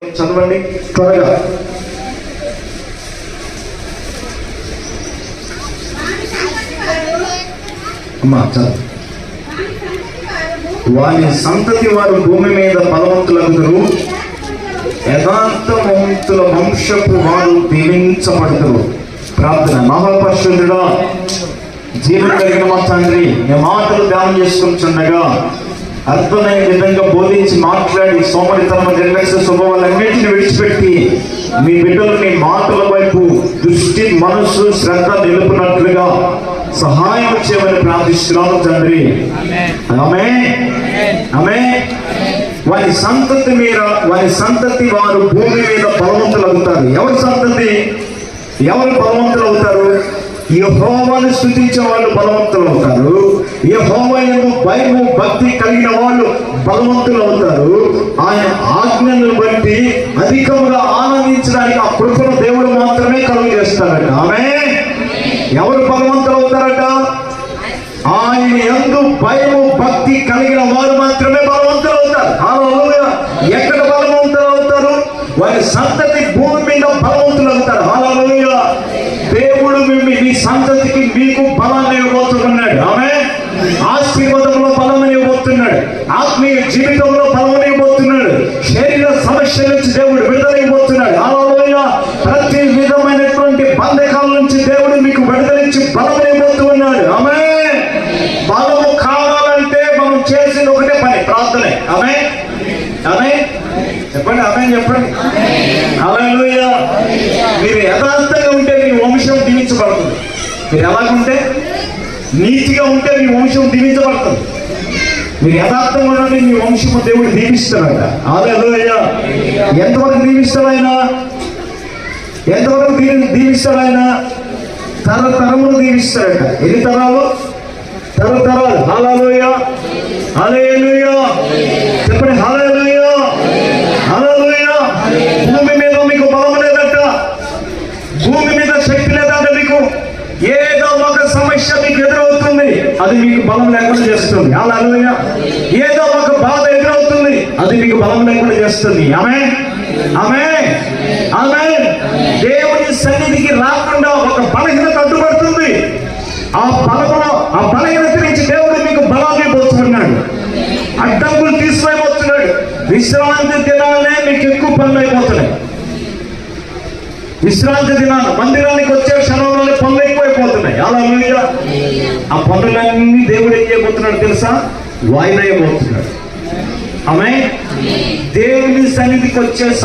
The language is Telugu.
చదవండి త్వరగా. అమ్మా చదువు. వారి సంతతి వారు భూమి మీద బలవంతులందరూ, యథార్థవంతుల వంశపు వారు దీవించబడతారు. ప్రార్థన. మహాపరిశుద్ధుడా, జీవన కలిగిన మా తండ్రి, మీ మాటలు ధ్యానం చేసుకుంటుండగా అర్థమైన విధంగా బోధించి మాట్లాడి సోమరితనం నిర్లక్ష్య స్వభావాలన్నింటినీ విడిచిపెట్టి మీ బిడ్డలు మీ మాటల వైపు దృష్టి, మనస్సు, శ్రద్ధ నిలుపునట్లుగా సహాయం చేయమని ప్రార్థిస్తున్నాను తండ్రి. ఆమేన్, ఆమేన్. వారి సంతతి వారు భూమి మీద బలవంతులు అవుతారు. ఎవరి సంతతి? ఎవరు బలవంతులు అవుతారు? యెహోవాను స్తుతించే వాళ్ళు బలవంతులు అవుతారు. యెహోవాయందు భయము భక్తి కలిగిన వాళ్ళు బలవంతులు అవుతారు. ఆయన ఆజ్ఞలను బట్టి అధికంగా ఆనందించడానికి ఆ కృపను దేవుడు మాత్రమే కలుగు చేస్తారట. ఆమేన్. ఎవరు బలవంతులు అవుతారట? ఆయన యందు భయము భక్తి కలిగిన వారు మాత్రమే బలవంతులు అవుతారు. హల్లెలూయా. ఎక్కడ బలవంతులు అవుతారు? వారి సంతతి భూమి మీద బలవంతులు అవుతారు. హల్లెలూయా. దేవుడు మీ సంతతికి మీకు బలాన్ని ఇవ్వబోతున్నాడు. ఆమేన్. ఆశీర్వాదంలో బలాన్ని ఇవ్వబోతున్నాడు. ఆత్మీయ జీవితంలో బలాన్ని ఇవ్వబోతున్నాడు. శరీర సమస్యల నుంచి దేవుడు విడుదల ఇవ్వబోతున్నాడు. హల్లెలూయా. ప్రతి విధమైనటువంటి బంధకాల నుంచి దేవుడు మీకు విడుదలించి బలాన్ని ఇవ్వబోతున్నాడు. ఆమేన్. బలము కావాలంటే మనం చేసిన ఒకటే పని, ప్రార్థనే. ఆమేన్, ఆమేన్. చెప్పండి ఆమేన్, చెప్పండి. హల్లెలూయా. మీరు యథార్థంగా ఉంటే మీ వంశం దీవించబడుతుంది. మీరు ఎలాగుంటే, నీతిగా ఉంటే మీ వంశం దీవించబడుతుంది. మీరు యథార్థంగా ఉంటే మీ వంశము దేవుడు దీవిస్తాడట. హల్లెలూయా. ఎంతవరకు దీవిస్తాడు ఆయన? ఎంతవరకు దీవిస్తాడు ఆయన? తరతరములు దీవిస్తాడట. ఎన్ని తరాలు? తరతరాలు. హల్లెలూయా, హల్లెలూయా. చెప్పండి హల్లెలూయా, హల్లెలూయా. భూమి మీద మీకు బలం లేదట, భూమి మీద శక్తి లేదంటే మీకు ఏదో ఒక సమస్య మీకు ఎదురవుతుంది, అది మీకు బలం లేకుండా చేస్తుంది. హల్లెలూయా. ఏదో ఒక బాధ ఎదురవుతుంది, అది మీకు బలం లేకుండా చేస్తుంది. ఆమేన్, ఆమేన్, ఆమేన్. దేవుని సన్నిధికి రాకుండా ఒక బలహీనత అడ్డుపడుతుంది. ఆ బలహీనత నుంచి దేవుడు మీకు బలాన్ని పోతున్నాడు, అడ్డంకులు తీసుకుపోతున్నాడు. విశ్రాంతి దినాలనే మీకు ఎక్కువ పనులు అయిపోతున్నాయి. విశ్రాంతి దినాలు మందిరానికి వచ్చే క్షణంలోనే పనులు ఎక్కువైపోతున్నాయి. హల్లెలూయా. ఆ పనులన్నీ దేవుడు ఏం చేయబోతున్నాడు తెలుసా? వాయిదా అయిపోతున్నాడు. ఆమేన్. దేవుని సన్నిధికి వచ్చే